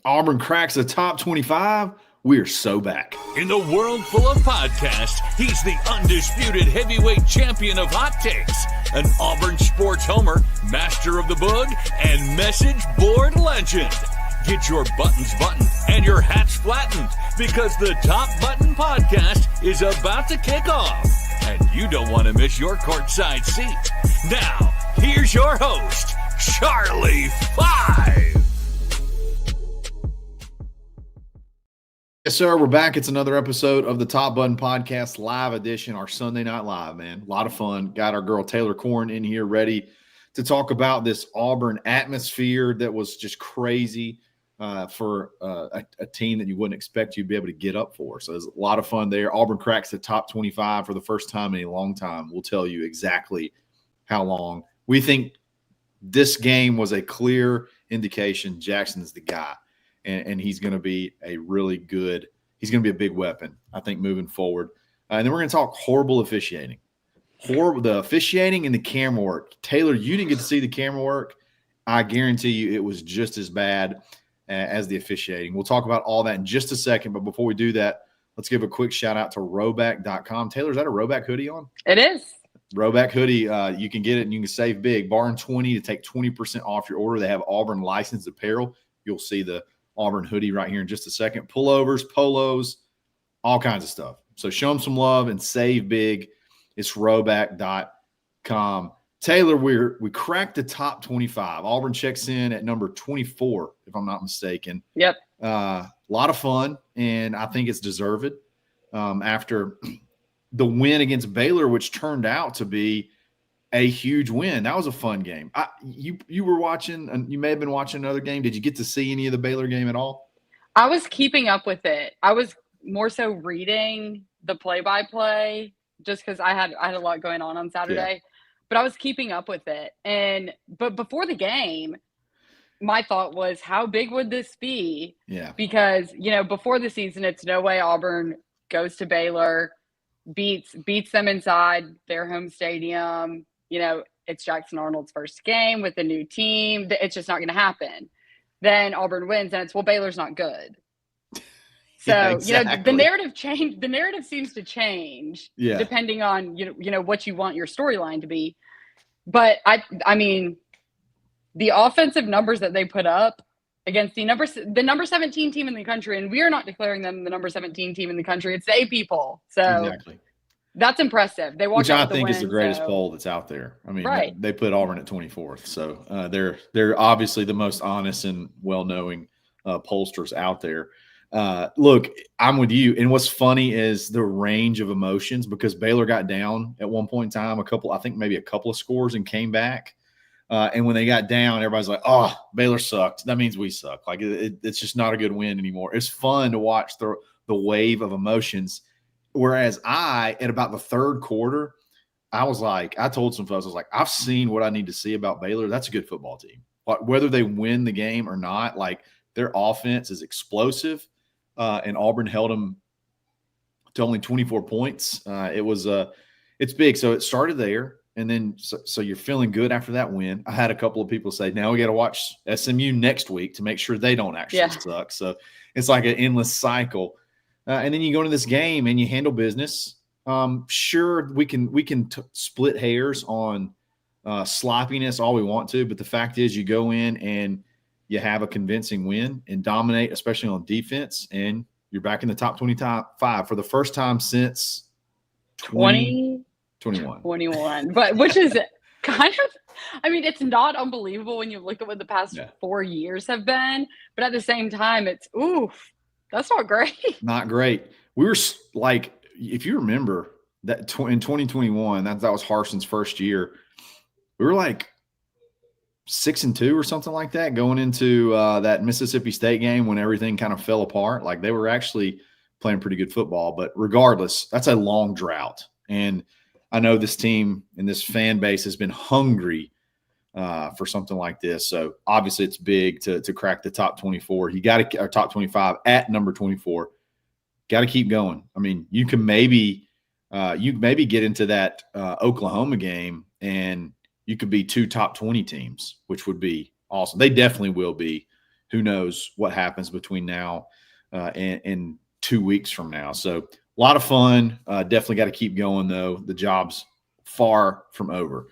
Auburn cracks the top 25. We are so back. In the world full of podcasts, he's the undisputed heavyweight champion of hot takes, an Auburn sports homer, master of the boog, and message board legend. Get your buttons buttoned and your hats flattened because the Top Button Podcast is about to kick off. And you don't want to miss your courtside seat. Now, here's your host, Charlie Five. Yes, sir. We're back. It's another episode of the Top Button Podcast live edition, our Sunday Night Live, man. A lot of fun. Got our girl Taylor Corn in here ready to talk about this Auburn atmosphere that was just crazy for a team that you wouldn't expect you'd be able to get up for. So there's a lot of fun there. Auburn cracks the top 25 for the first time in a long time. We'll tell you exactly how long. We think this game was a clear indication Jackson is the guy. And he's going to be a really good – he's going to be a big weapon, I think, moving forward. And then we're going to talk horrible officiating. The officiating and the camera work. Taylor, you didn't get to see the camera work. I guarantee you it was just as bad as the officiating. We'll talk about all that in just a second. But before we do that, let's give a quick shout-out to Rhoback.com. Taylor, is that a Rhoback hoodie on? It is. Rhoback hoodie, you can get it and you can save big. Barn 20 to take 20% off your order. They have Auburn licensed apparel. You'll see the Auburn hoodie right here in just a second. Pullovers, polos, all kinds of stuff. So show them some love and save big. It's Rhoback.com. Taylor, we cracked the top 25. Auburn checks in at number 24, if I'm not mistaken. Yep. A lot of fun, and I think it's deserved after the win against Baylor, which turned out to be a huge win. That was a fun game. You were watching, and you may have been watching another game. Did you get to see any of the Baylor game at all? I was keeping up with it. I was more so reading the play-by-play just because I had a lot going on Saturday. Yeah. But I was keeping up with it. But before the game, my thought was, how big would this be? Yeah. Because, before the season, it's no way Auburn goes to Baylor, beats them inside their home stadium. It's Jackson Arnold's first game with a new team. It's just not going to happen. Then Auburn wins, and it's, well, Baylor's not good. So, yeah, exactly. The narrative changed. The narrative seems to change depending on, what you want your storyline to be. But I mean, the offensive numbers that they put up against the number 17 team in the country, and we are not declaring them the number 17 team in the country. It's the people. So exactly. That's impressive. They walked Which out I think win, is the greatest poll that's out there. I mean, they put Auburn at 24th. So they're obviously the most honest and well-knowing pollsters out there. Look, I'm with you. And what's funny is the range of emotions, because Baylor got down at one point in time, maybe a couple of scores, and came back. And when they got down, everybody's like, oh, Baylor sucked. That means we suck. Like it's just not a good win anymore. It's fun to watch the wave of emotions. Whereas at about the third quarter, I told some folks, I was like, I've seen what I need to see about Baylor. That's a good football team. Like, whether they win the game or not, like, their offense is explosive. And Auburn held them to only 24 points. It's big. So it started there. And then, so you're feeling good after that win. I had a couple of people say, now we got to watch SMU next week to make sure they don't actually suck. So it's like an endless cycle. And then you go into this game and you handle business. Sure, we can split hairs on sloppiness all we want to, but the fact is you go in and you have a convincing win and dominate, especially on defense, and you're back in the top 25 for the first time since 2021. But which is kind of, I mean, it's not unbelievable when you look at what the past 4 years have been, but at the same time, it's, oof, that's not great. Not great. We were like, if you remember that in 2021, that was Harson's first year, we were like 6-2 or something like that going into that Mississippi State game when everything kind of fell apart. Like, they were actually playing pretty good football, but regardless, that's a long drought. And I know this team and this fan base has been hungry for something like this. So obviously it's big to crack the top 24. You got to, or top 25 at number 24. Got to keep going. I mean, you can maybe get into that Oklahoma game and you could be two top 20 teams, which would be awesome. They definitely will be. who knows what happens between now and 2 weeks from now. So a lot of fun. Definitely got to keep going, though. The job's far from over.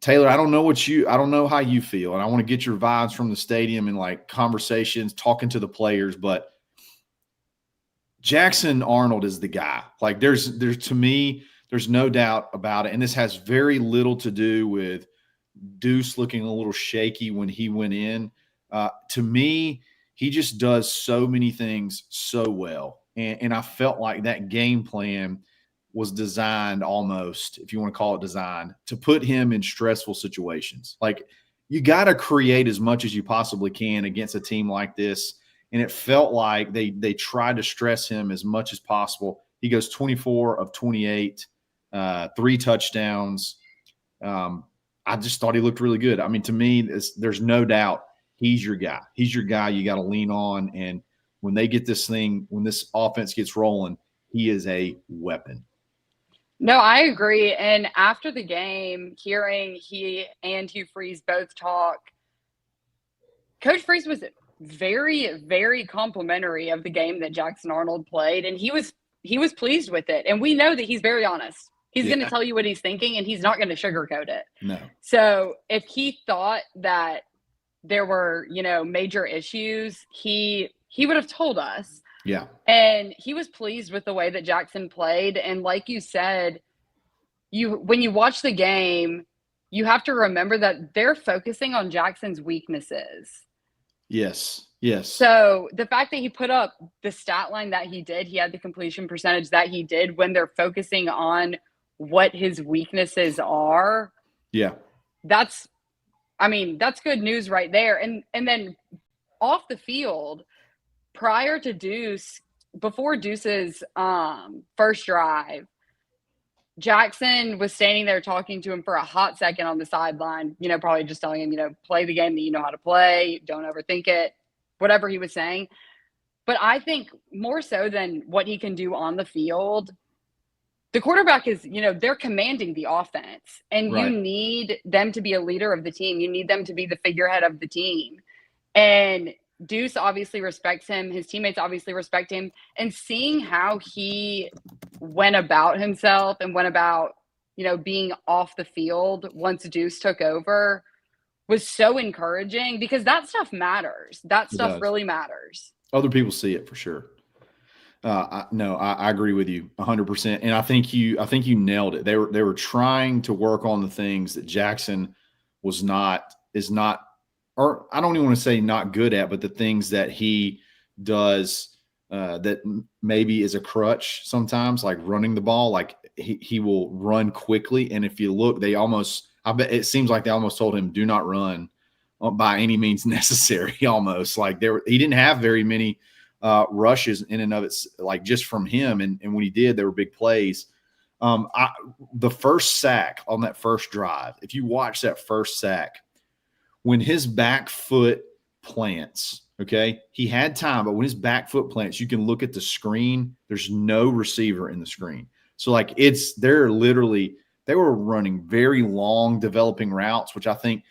Taylor, I don't know how you feel, and I want to get your vibes from the stadium and like conversations, talking to the players, but Jackson Arnold is the guy. Like there's to me, there's no doubt about it. And this has very little to do with Deuce looking a little shaky when he went in. To me, he just does so many things so well. And I felt like that game plan was designed almost, if you want to call it designed, to put him in stressful situations. Like you got to create as much as you possibly can against a team like this. And it felt like they tried to stress him as much as possible. He goes 24 of 28, 3 touchdowns. I just thought he looked really good. I mean, to me, there's no doubt he's your guy. He's your guy you got to lean on. And when they get this thing, when this offense gets rolling, he is a weapon. No, I agree. And after the game, hearing he and Hugh Freeze both talk, Coach Freeze was very, very complimentary of the game that Jackson Arnold played, and he was pleased with it. And we know that he's very honest. He's going to tell you what he's thinking, and he's not going to sugarcoat it. No. So if he thought that there were, major issues, he would have told us. Yeah. And he was pleased with the way that Jackson played. And like you said, when you watch the game, you have to remember that they're focusing on Jackson's weaknesses. Yes. Yes. So the fact that he put up the stat line that he did, he had the completion percentage that he did when they're focusing on what his weaknesses are. Yeah. That's good news right there. And then off the field, prior to Deuce, before Deuce's first drive, Jackson was standing there talking to him for a hot second on the sideline, probably just telling him, play the game that you know how to play, don't overthink it, whatever he was saying. But I think more so than what he can do on the field, the quarterback is, they're commanding the offense, and right. You need them to be a leader of the team. You need them to be the figurehead of the team. And Deuce obviously respects him. His teammates obviously respect him. And seeing how he went about himself and went about, being off the field once Deuce took over was so encouraging, because that stuff matters. That stuff really matters. Other people see it for sure. I agree with you 100%. And I think you nailed it. They were trying to work on the things that Jackson is not, or I don't even want to say not good at, but the things that he does that maybe is a crutch sometimes, like running the ball. Like he will run quickly. And if you look, it seems like they almost told him, do not run by any means necessary. Almost like he didn't have very many rushes in and of it, like just from him. And when he did, there were big plays. The first sack on that first drive, if you watch that first sack, when his back foot plants, okay, he had time, but when his back foot plants, you can look at the screen. There's no receiver in the screen. So like they were running very long developing routes, which I think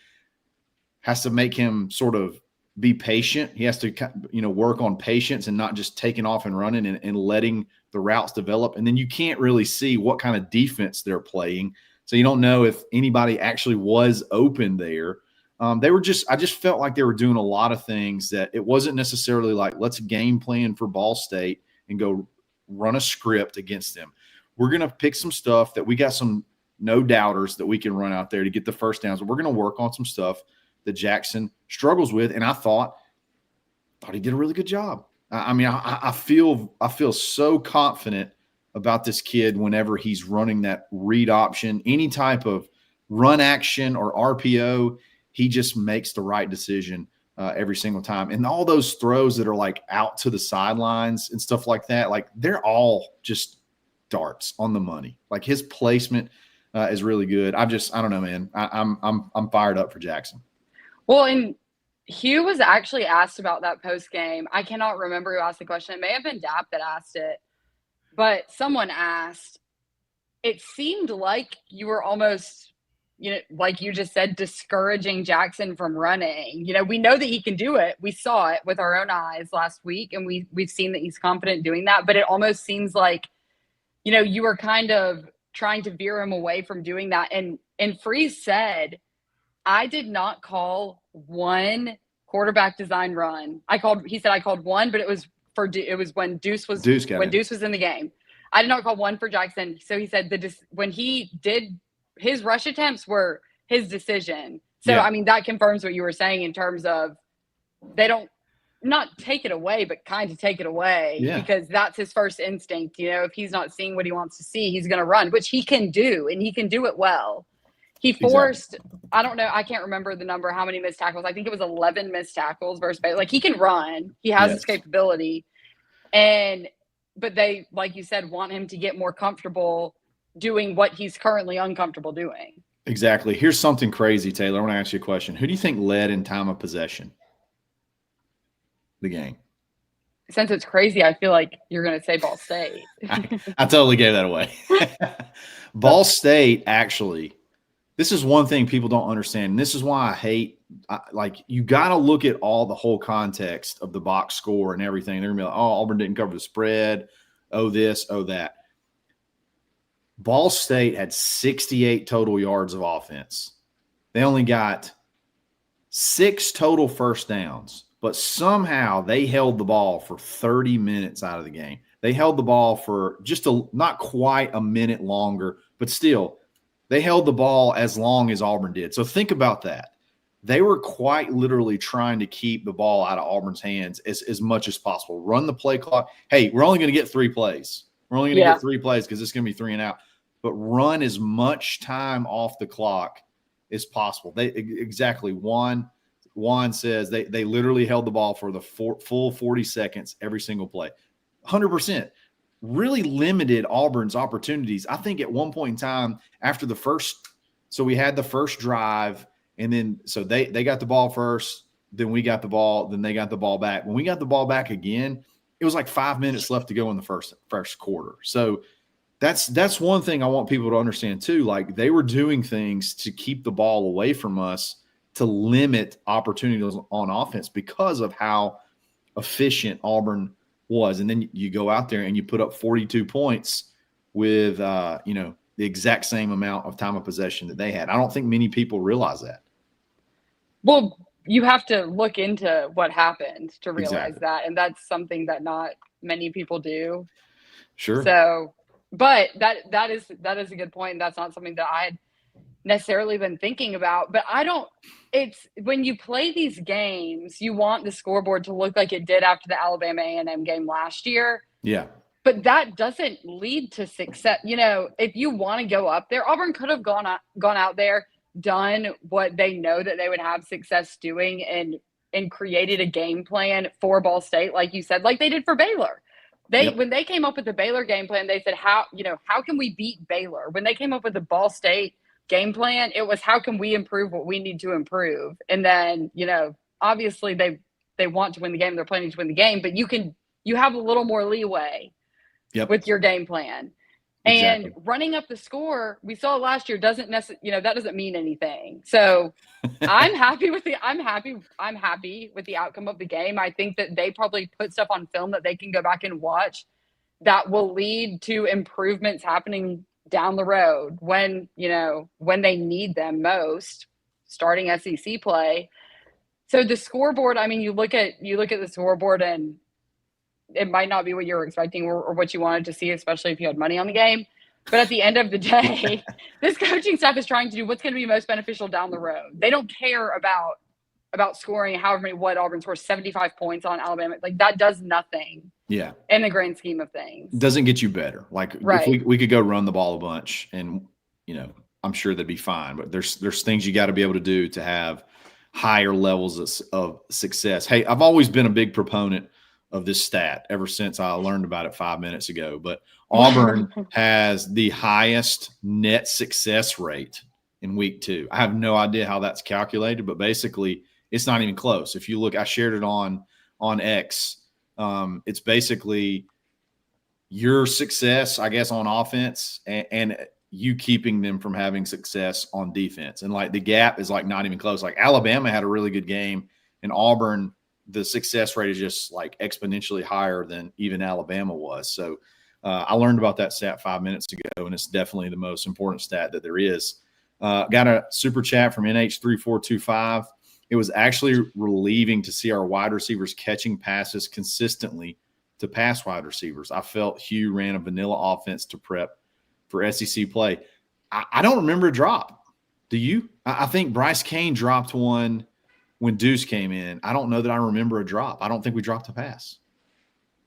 has to make him sort of be patient. He has to, work on patience and not just taking off and running and letting the routes develop. And then you can't really see what kind of defense they're playing. So you don't know if anybody actually was open there. I just felt like they were doing a lot of things that it wasn't necessarily like, let's game plan for Ball State and go run a script against them. We're going to pick some stuff that we got some no doubters that we can run out there to get the first downs. We're going to work on some stuff that Jackson struggles with. And I thought he did a really good job. I feel so confident about this kid whenever he's running that read option, any type of run action or RPO. He just makes the right decision every single time. And all those throws that are like out to the sidelines and stuff like that, like they're all just darts on the money. Like his placement is really good. I don't know, man. I'm fired up for Jackson. Well, and Hugh was actually asked about that post game. I cannot remember who asked the question. It may have been Dap that asked it, but someone asked. It seemed like you were almost like you just said, discouraging Jackson from running. We know that he can do it. We saw it with our own eyes last week, and we've seen that he's confident doing that. But it almost seems like, you were kind of trying to veer him away from doing that. And Freeze said, I did not call one quarterback design run. He said I called one, but it was when Deuce was in the game. I did not call one for Jackson. So he said when he did, his rush attempts were his decision. So, I mean, that confirms what you were saying in terms of they don't not take it away, but kind of take it away because that's his first instinct. If he's not seeing what he wants to see, he's going to run, which he can do, and he can do it well. He forced, I don't know, I can't remember the number, how many missed tackles. I think it was 11 missed tackles versus Baylor. Like, he can run. He has this capability. But they, like you said, want him to get more comfortable doing what he's currently uncomfortable doing. Exactly. Here's something crazy, Taylor. I want to ask you a question. Who do you think led in time of possession? The game. Since it's crazy, I feel like you're going to say Ball State. I totally gave that away. Ball State, actually, this is one thing people don't understand. And this is why I hate, you got to look at the whole context of the box score and everything. They're going to be like, oh, Auburn didn't cover the spread. Oh, this, oh, that. Ball State had 68 total yards of offense. They only got 6 total first downs, but somehow they held the ball for 30 minutes out of the game. They held the ball for just not quite a minute longer, but still, they held the ball as long as Auburn did. So think about that. They were quite literally trying to keep the ball out of Auburn's hands as much as possible. Run the play clock. Hey, we're only going to get 3 plays. We're only going to get 3 plays because it's going to be 3 and out. But run as much time off the clock as possible. Juan says they literally held the ball for the full 40 seconds every single play. 100%. Really limited Auburn's opportunities. I think at one point in time after the first – so we had the first drive, and then so they got the ball first, then we got the ball, then they got the ball back. When we got the ball back again, it was like 5 minutes left to go in the first quarter. So – That's one thing I want people to understand too. Like, they were doing things to keep the ball away from us to limit opportunities on offense because of how efficient Auburn was. And then you go out there and you put up 42 points with, the exact same amount of time of possession that they had. I don't think many people realize that. Well, you have to look into what happened to realize that. And that's something that not many people do. Sure. So, but that is a good point. That's not something that I had necessarily been thinking about. But it's when you play these games, you want the scoreboard to look like it did after the Alabama A&M game last year. Yeah. But that doesn't lead to success. If you want to go up there, Auburn could have gone out there, done what they know that they would have success doing, and created a game plan for Ball State, like you said, like they did for Baylor. When they came up with the Baylor game plan, they said, how can we beat Baylor? When they came up with the Ball State game plan, it was, how can we improve what we need to improve? And then, obviously they want to win the game. They're planning to win the game, but you have a little more leeway with your game plan. And running up the score, we saw last year, doesn't necessarily, that doesn't mean anything. So I'm happy with the outcome of the game. I think that they probably put stuff on film that they can go back and watch that will lead to improvements happening down the road when they need them most, starting SEC play. So the scoreboard, I mean, you look at the scoreboard and it might not be what you were expecting or what you wanted to see, especially if you had money on the game. But at the end of the day, this coaching staff is trying to do what's going to be most beneficial down the road. They don't care about scoring what Auburn scores 75 points on Alabama. Like, that does nothing. Yeah. In the grand scheme of things. Doesn't get you better. Like, if we could go run the ball a bunch and, I'm sure that'd be fine. But there's things you got to be able to do to have higher levels of success. Hey, I've always been a big proponent of this stat ever since I learned about it 5 minutes ago. But Auburn has the highest net success rate in week 2. I have no idea how that's calculated, but basically it's not even close. If you look, I shared it on X. It's basically your success, I guess, on offense and you keeping them from having success on defense. And like the gap is like not even close. Like Alabama had a really good game, and Auburn, the success rate is just like exponentially higher than even Alabama was. So I learned about that stat 5 minutes ago, and it's definitely the most important stat that there is. Got a super chat from NH3425. It was actually relieving to see our wide receivers catching passes consistently to pass wide receivers. I felt Hugh ran a vanilla offense to prep for SEC play. I don't remember a drop. Do you? I think Bryce Kane dropped one when Deuce came in. I don't know that I remember a drop. I don't think we dropped a pass.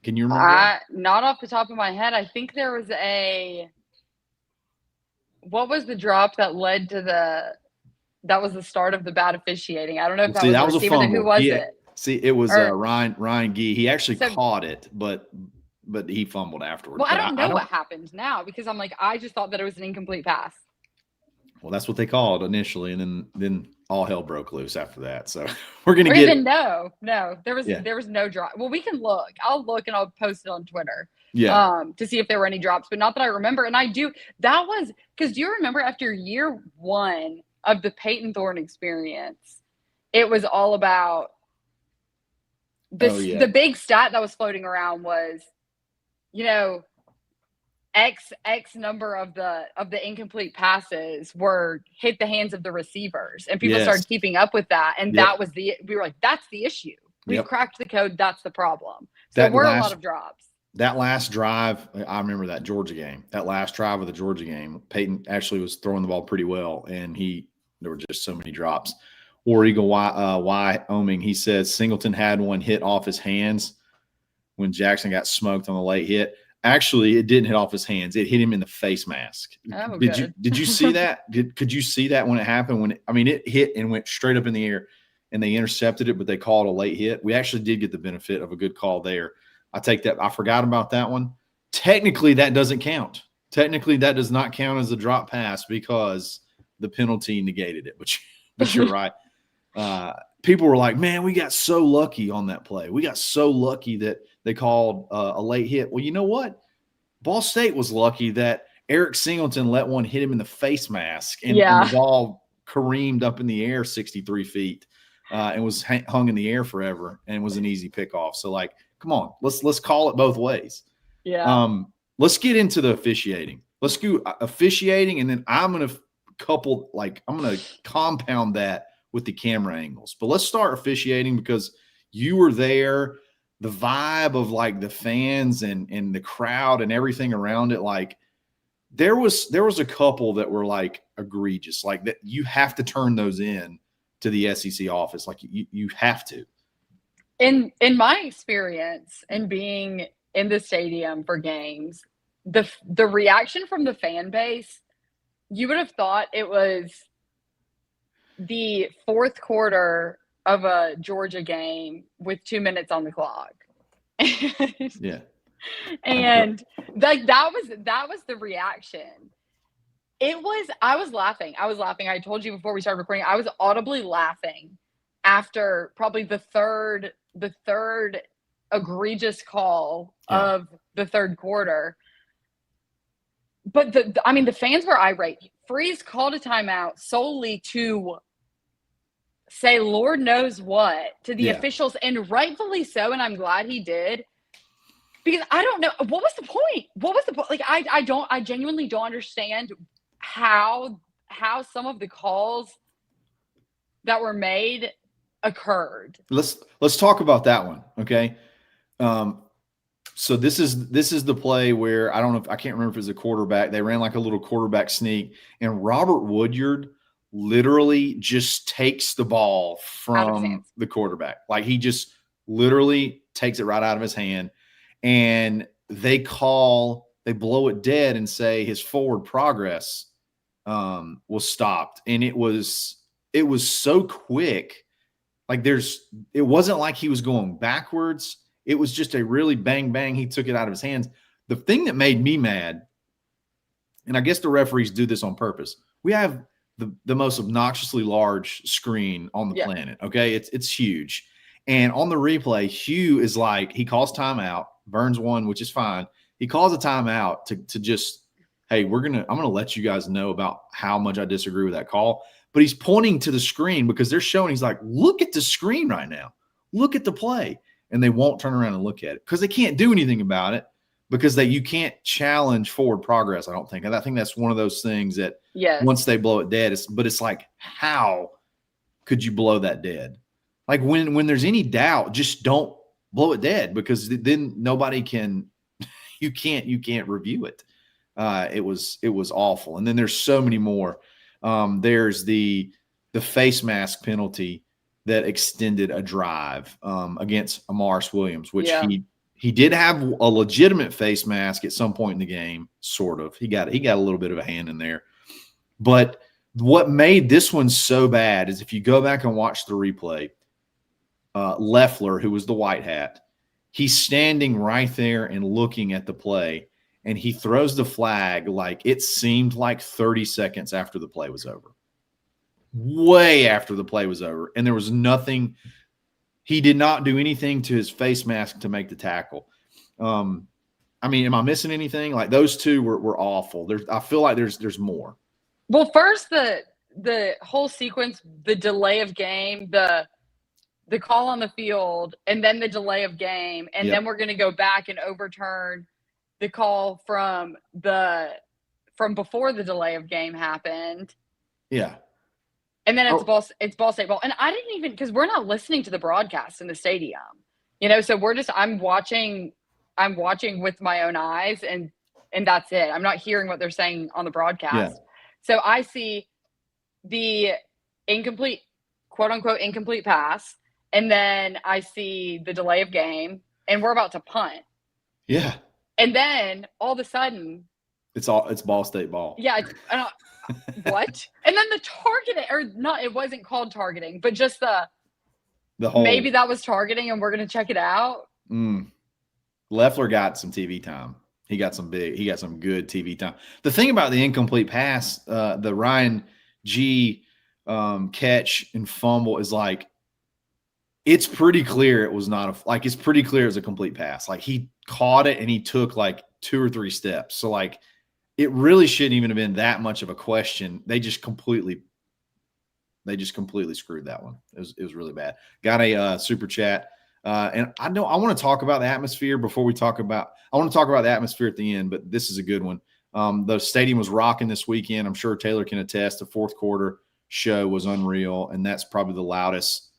Can you remember? Not off the top of my head. I think there was what was the drop that led to that was the start of the bad officiating? I don't know if that was a receiver. Who was it? See, it was Ryan Gee. He actually caught it, but he fumbled afterwards. Well, I don't know what happened now, because I'm like, I just thought that it was an incomplete pass. Well, that's what they called initially, and then all hell broke loose after that. So we're gonna get no. There was no drop. Well, we can look. I'll look and I'll post it on Twitter. Yeah. To see if there were any drops, but not that I remember. And I do. That was because, do you remember after year one of the Peyton Thorne experience, it was all about this. The big stat that was floating around was, X number of the incomplete passes were hit the hands of the receivers, and people started keeping up with that. And that was we were like, that's the issue. We've cracked the code. That's the problem. So there were a lot of drops. That last drive, I remember that Georgia game. That last drive of the Georgia game, Peyton actually was throwing the ball pretty well, and there were just so many drops. War Eagle Wyoming, he says Singleton had one hit off his hands when Jackson got smoked on the late hit. Actually, it didn't hit off his hands. It hit him in the face mask. Oh, did you see that? Could you see that when it happened? It hit and went straight up in the air, and they intercepted it, but they called a late hit. We actually did get the benefit of a good call there. I take that. I forgot about that one. Technically, that doesn't count. Technically, that does not count as a drop pass because the penalty negated it. But you're right. People were like, man, we got so lucky on that play. We got so lucky that they called a late hit. Well, you know what? Ball State was lucky that Eric Singleton let one hit him in the face mask, and the ball careened up in the air 63 feet and was hung in the air forever, and it was an easy pickoff. So, like, come on, let's call it both ways. Yeah. Let's get into the officiating. Let's go officiating, and then I'm going to compound that with the camera angles. But let's start officiating because you were there. The vibe of like the fans and the crowd and everything around it, like there was a couple that were like egregious, like that you have to turn those in to the SEC office. Like you have to. In my experience and being in the stadium for games, the reaction from the fan base, you would have thought it was the fourth quarter of a Georgia game with 2 minutes on the clock. Yeah. And like that was the reaction. I was laughing. I told you before we started recording, I was audibly laughing after probably the third egregious call of the third quarter. But the fans were irate. Freeze called a timeout solely to say Lord knows what to the officials, and rightfully so, and I'm glad he did. Because I don't know, what was the point? Like I genuinely don't understand how some of the calls that were made occurred. Let's talk about that one, okay? So this is the play where I can't remember if it was a quarterback. They ran like a little quarterback sneak, and Robert Woodyard literally just takes the ball from the quarterback. Like he just literally takes it right out of his hand, and they blow it dead and say his forward progress was stopped. And it was so quick. Like it wasn't like he was going backwards. It was just a really bang, bang. He took it out of his hands. The thing that made me mad, and I guess the referees do this on purpose, we have the most obnoxiously large screen on the planet. Okay. It's huge. And on the replay, Hugh is like, he calls timeout, burns one, which is fine. He calls a timeout to just hey, I'm going to let you guys know about how much I disagree with that call. But he's pointing to the screen because they're showing, he's like, look at the screen right now. Look at the play. And they won't turn around and look at it because they can't do anything about it because you can't challenge forward progress, I don't think. And I think that's one of those things that once they blow it dead, it's like, how could you blow that dead? Like when there's any doubt, just don't blow it dead because then nobody can, you can't review it. It was awful. And then there's so many more. There's the face mask penalty that extended a drive against Amaris Williams, which he did have a legitimate face mask at some point in the game, sort of. He got a little bit of a hand in there. But what made this one so bad is if you go back and watch the replay, Loeffler, who was the white hat, he's standing right there and looking at the play, and he throws the flag like it seemed like 30 seconds after the play was over. Way after the play was over. And there was nothing. He did not do anything to his face mask to make the tackle. Am I missing anything? Like those two were awful. I feel like there's more. Well, first the whole sequence, the delay of game, the call on the field, and then the delay of game, and then we're going to go back and overturn the call from before the delay of game happened. Yeah. And then it's Ball State ball. And I didn't even, because we're not listening to the broadcast in the stadium, so I'm watching with my own eyes and that's it. I'm not hearing what they're saying on the broadcast. Yeah. So I see the incomplete, quote unquote, incomplete pass. And then I see the delay of game and we're about to punt. Yeah. And then all of a sudden it's Ball State ball. Yeah. What? And then the targeting, or not, it wasn't called targeting, but just the whole, maybe that was targeting and we're going to check it out. Loeffler got some TV time. He got some good TV time. The thing about the incomplete pass, the Ryan G catch and fumble is like, it's pretty clear it was not it's pretty clear it was a complete pass. Like he caught it and he took like 2 or 3 steps. So like, it really shouldn't even have been that much of a question. They just completely screwed that one. It was really bad. Got a super chat. And I want to talk about the atmosphere before we talk about – I want to talk about the atmosphere at the end, but this is a good one. The stadium was rocking this weekend. I'm sure Taylor can attest. The fourth quarter show was unreal, and that's probably the loudest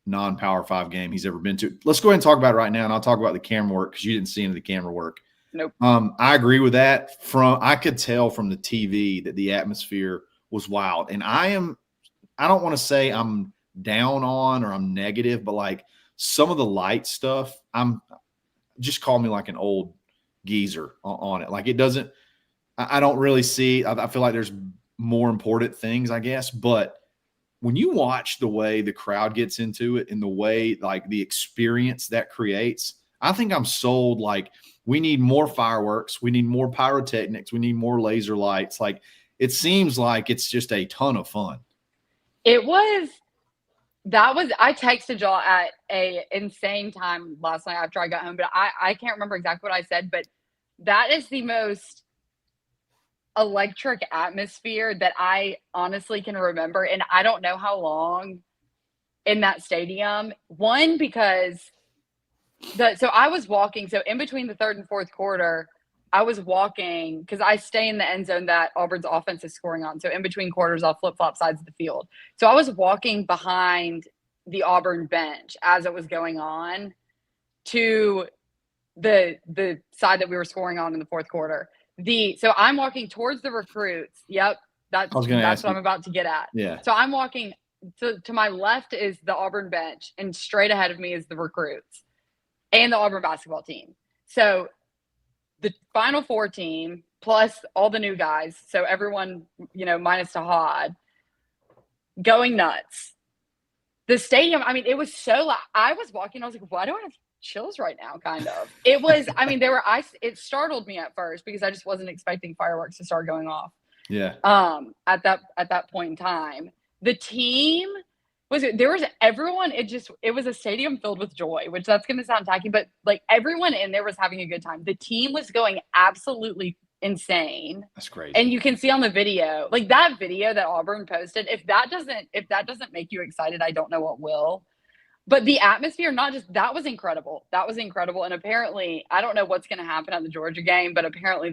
non-Power 5 game he's ever been to. Let's go ahead and talk about it right now, and I'll talk about the camera work because you didn't see any of the camera work. Nope. I agree with that. I could tell from the TV that the atmosphere was wild. And I don't want to say I'm down on or I'm negative, but like some of the light stuff, just call me like an old geezer on it. Like it doesn't, I don't really see, I feel like there's more important things, I guess. But when you watch the way the crowd gets into it and the way like the experience that creates, I think I'm sold. Like we need more fireworks. We need more pyrotechnics. We need more laser lights. Like it seems like it's just a ton of fun. I texted y'all at a insane time last night after I got home, but I can't remember exactly what I said, but that is the most electric atmosphere that I honestly can remember. And I don't know how long in that stadium. One, because so I was walking. So in between the third and fourth quarter, I was walking because I stay in the end zone that Auburn's offense is scoring on. So in between quarters, I'll flip-flop sides of the field. So I was walking behind the Auburn bench as it was going on to the side that we were scoring on in the fourth quarter. So I'm walking towards the recruits. Yep. That's what I'm about to get at. Yeah. So I'm walking to my left is the Auburn bench and straight ahead of me is the recruits and the Auburn basketball team. So the Final Four team plus all the new guys. So everyone, minus Tahad, going nuts. The stadium, it was so loud. I was walking, I was like, why do I have chills right now? Kind of. It was, it startled me at first because I just wasn't expecting fireworks to start going off. Yeah. At that point in time. The team there was everyone, it was a stadium filled with joy, which that's going to sound tacky, but like everyone in there was having a good time. The team was going absolutely insane. That's crazy. And you can see on the video, like that video that Auburn posted, if that doesn't make you excited, I don't know what will. But the atmosphere, that was incredible. That was incredible. And apparently, I don't know what's going to happen at the Georgia game, but apparently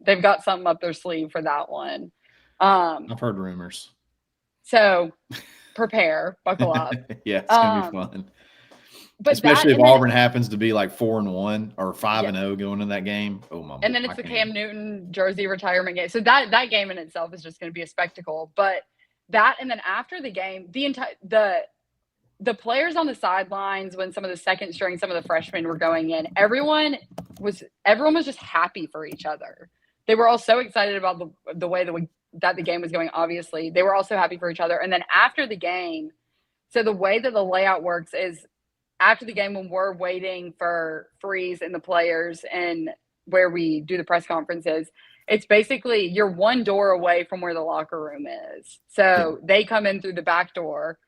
they've got something up their sleeve for that one. I've heard rumors. So prepare, buckle up. Yeah, it's gonna be fun. But especially if Auburn happens to be like 4-1 or 5-0 going in that game. Oh my! And then it's the Cam Newton jersey retirement game. So that game in itself is just going to be a spectacle. But that, and then after the game, the players on the sidelines, when some of the second string, some of the freshmen were going in, everyone was just happy for each other. They were all so excited about the way that the game was going. Obviously, they were also happy for each other. And then after the game, so the way that the layout works is, after the game, when we're waiting for Freeze and the players and where we do the press conferences, it's basically you're one door away from where the locker room is. So they come in through the back door,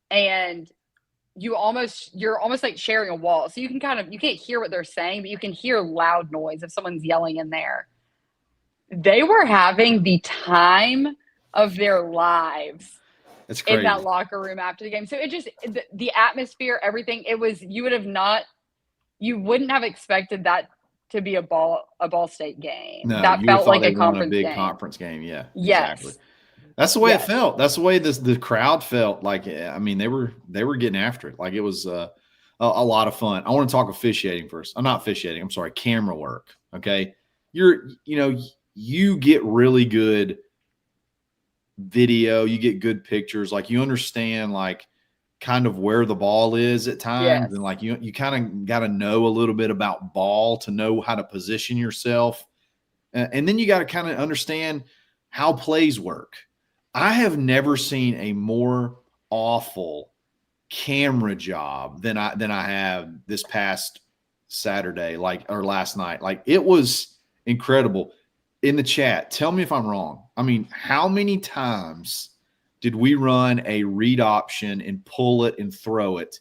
and you're almost like sharing a wall. So you can't hear what they're saying, but you can hear loud noise if someone's yelling in there. They were having the time of their lives in that locker room after the game. So it just, the atmosphere, everything, it was, you wouldn't have expected that to be a Ball State game. No, that felt like a conference game. Yeah. Yes. Exactly. That's the way it felt. That's the way the crowd felt. Like, I mean, they were getting after it. Like, it was a lot of fun. I want to talk officiating first. I'm not officiating. I'm sorry. Camera work. Okay. You get really good video, you get good pictures, like you understand like kind of where the ball is at times, and like you kind of got to know a little bit about ball to know how to position yourself, and then you got to kind of understand how plays work. I have never seen a more awful camera job than I have this past Saturday, or last night. Like, it was incredible. In the chat, tell me if I'm wrong. I mean, how many times did we run a read option and pull it and throw it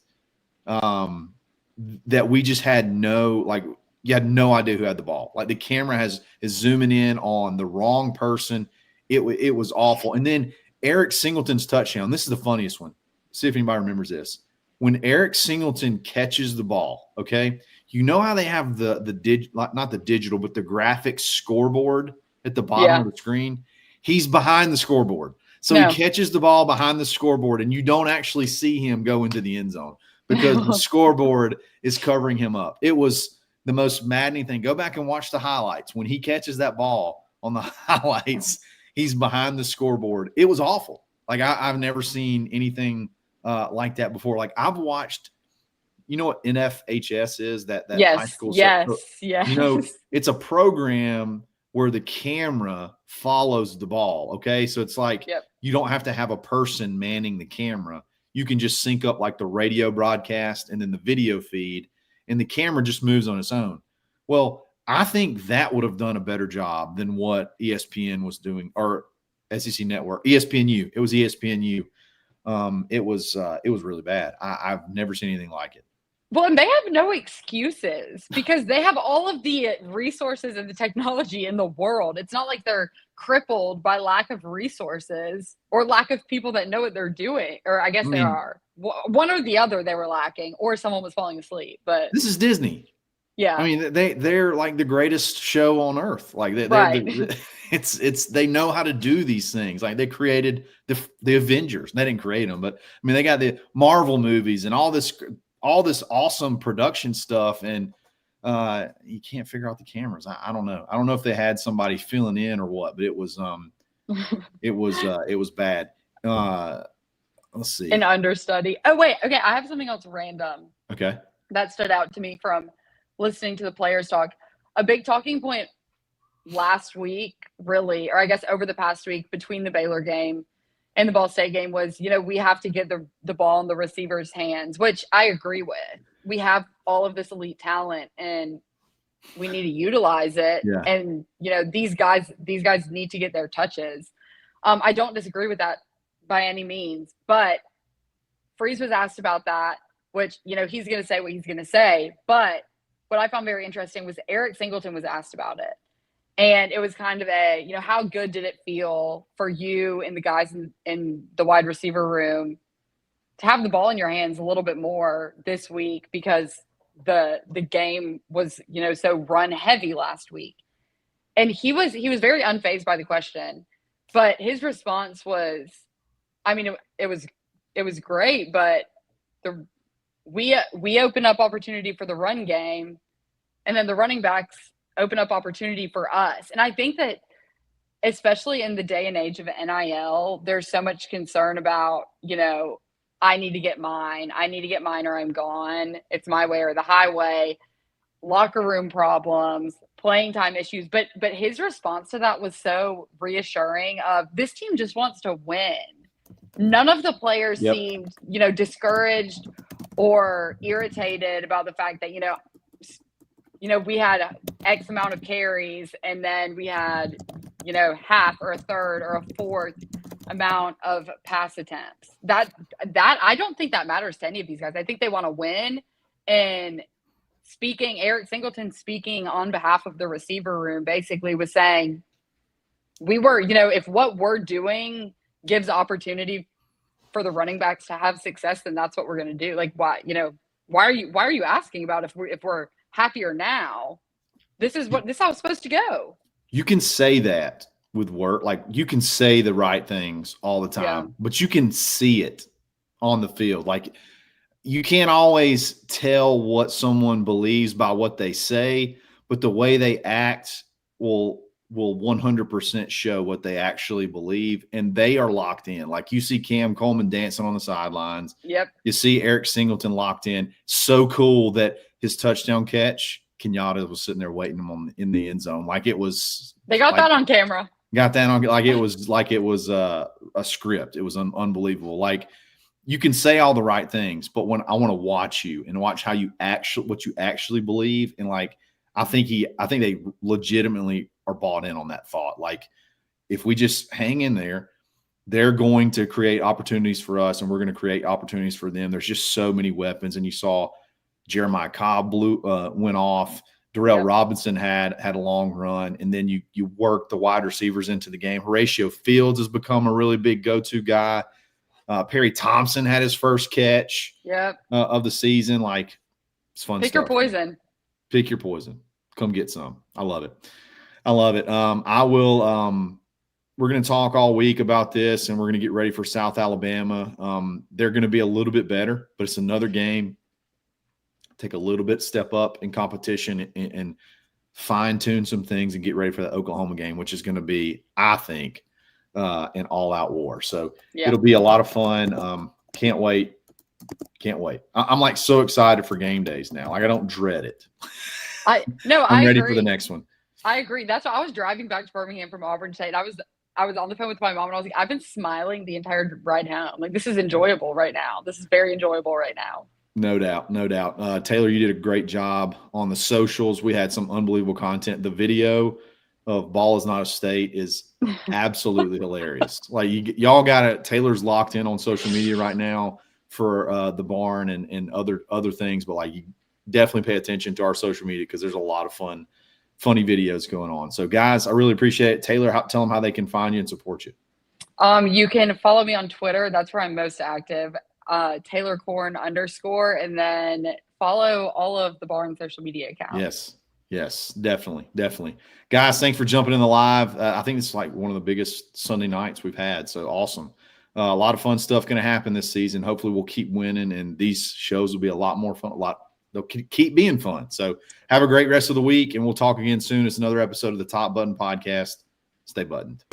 that we just had you had no idea who had the ball? Like, the camera is zooming in on the wrong person. It was awful. And then Eric Singleton's touchdown. This is the funniest one. See if anybody remembers this. When Eric Singleton catches the ball, okay, you know how they have not the digital, but the graphic scoreboard at the bottom of the screen? He's behind the scoreboard. So he catches the ball behind the scoreboard, and you don't actually see him go into the end zone because the scoreboard is covering him up. It was the most maddening thing. Go back and watch the highlights. When he catches that ball on the highlights, he's behind the scoreboard. It was awful. Like, I've never seen anything like that before. Like, I've watched – you know what NFHS is? That high school. Yes. You know, it's a program where the camera follows the ball. Okay, so it's like you don't have to have a person manning the camera. You can just sync up like the radio broadcast and then the video feed, and the camera just moves on its own. Well, I think that would have done a better job than what ESPN was doing, or SEC Network, ESPNU. It was ESPNU. It was really bad. I've never seen anything like it. Well, and they have no excuses because they have all of the resources and the technology in the world. It's not like they're crippled by lack of resources or lack of people that know what they're doing. Or I guess there are. One or the other they were lacking, or someone was falling asleep. But this is Disney. Yeah. I mean, they're like the greatest show on earth. Like, they know how to do these things. Like, they created the Avengers. They didn't create them, but I mean, they got the Marvel movies and all this awesome production stuff, and you can't figure out the cameras. I don't know. I don't know if they had somebody filling in or what, but it was it was bad. Let's see. An understudy. Oh wait, okay. I have something else random. Okay. That stood out to me from listening to the players talk. A big talking point last week, really, or I guess over the past week between the Baylor game and the Ball State game was, we have to get the ball in the receiver's hands, which I agree with. We have all of this elite talent and we need to utilize it. Yeah. And, these guys need to get their touches. I don't disagree with that by any means, but Freeze was asked about that, which, he's going to say what he's going to say. But what I found very interesting was Eric Singleton was asked about it. And it was kind of a, how good did it feel for you and the guys in the wide receiver room to have the ball in your hands a little bit more this week, because the game was, so run heavy last week. And he was very unfazed by the question, but his response was, I mean, it was great, but we open up opportunity for the run game, and then the running backs open up opportunity for us. And I think that especially in the day and age of NIL, there's so much concern about, I need to get mine or I'm gone. It's my way or the highway, locker room problems, playing time issues. But his response to that was so reassuring of, this team just wants to win. None of the players seemed, discouraged or irritated about the fact that, we had X amount of carries, and then we had, half or a third or a fourth amount of pass attempts. That I don't think that matters to any of these guys. I think they want to win. And Eric Singleton speaking on behalf of the receiver room basically was saying, if what we're doing gives opportunity for the running backs to have success, then that's what we're going to do. Like, why are you asking about if we're happier now? This is how it's supposed to go. You can say that with work, like you can say the right things all the time, but you can see it on the field. Like, you can't always tell what someone believes by what they say, but the way they act will 100% show what they actually believe, and they are locked in. Like, you see Cam Coleman dancing on the sidelines. Yep. You see Eric Singleton locked in. So cool that his touchdown catch, Kenyatta was sitting there waiting him in the end zone. Like, it was. They got that on camera. Got that on, like it was a script. It was unbelievable. Like, you can say all the right things, but when I want to watch you and watch how what you actually believe, and like, I think they legitimately are bought in on that thought. Like, if we just hang in there, they're going to create opportunities for us, and we're going to create opportunities for them. There's just so many weapons, and you saw Jeremiah Cobb went off. Darrell Robinson had a long run, and then you work the wide receivers into the game. Horatio Fields has become a really big go-to guy. Perry Thompson had his first catch of the season. Like, it's fun. Pick your poison. Pick your poison. Come get some. I love it. I will. We're going to talk all week about this, and we're going to get ready for South Alabama. They're going to be a little bit better, but it's another game. Take a little bit step up in competition and fine-tune some things and get ready for the Oklahoma game, which is going to be, I think, an all-out war. So it'll be a lot of fun. Can't wait. I'm like so excited for game days now. Like, I don't dread it. I'm ready for the next one. I agree. That's why I was driving back to Birmingham from Auburn State. I was on the phone with my mom, and I was like, I've been smiling the entire ride home. Like, this is enjoyable right now. This is very enjoyable right now. No doubt. Taylor, you did a great job on the socials. We had some unbelievable content. The video of Ball Is Not a State is absolutely hilarious. Like, y'all got it. Taylor's locked in on social media right now for the barn and other things, but like, you definitely pay attention to our social media, because there's a lot of funny videos going on. So guys, I really appreciate it. Taylor, tell them how they can find you and support you. You can follow me on Twitter. That's where I'm most active. TaylorCorn _, and then follow all of the Barn social media accounts. Yes, definitely. Guys, thanks for jumping in the live. I think it's like one of the biggest Sunday nights we've had. So awesome. A lot of fun stuff going to happen this season. Hopefully we'll keep winning, and these shows will be a lot more fun. They'll keep being fun. So have a great rest of the week, and we'll talk again soon. It's another episode of the Top Button Podcast. Stay buttoned.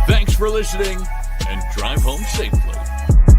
Thanks for listening, and drive home safely.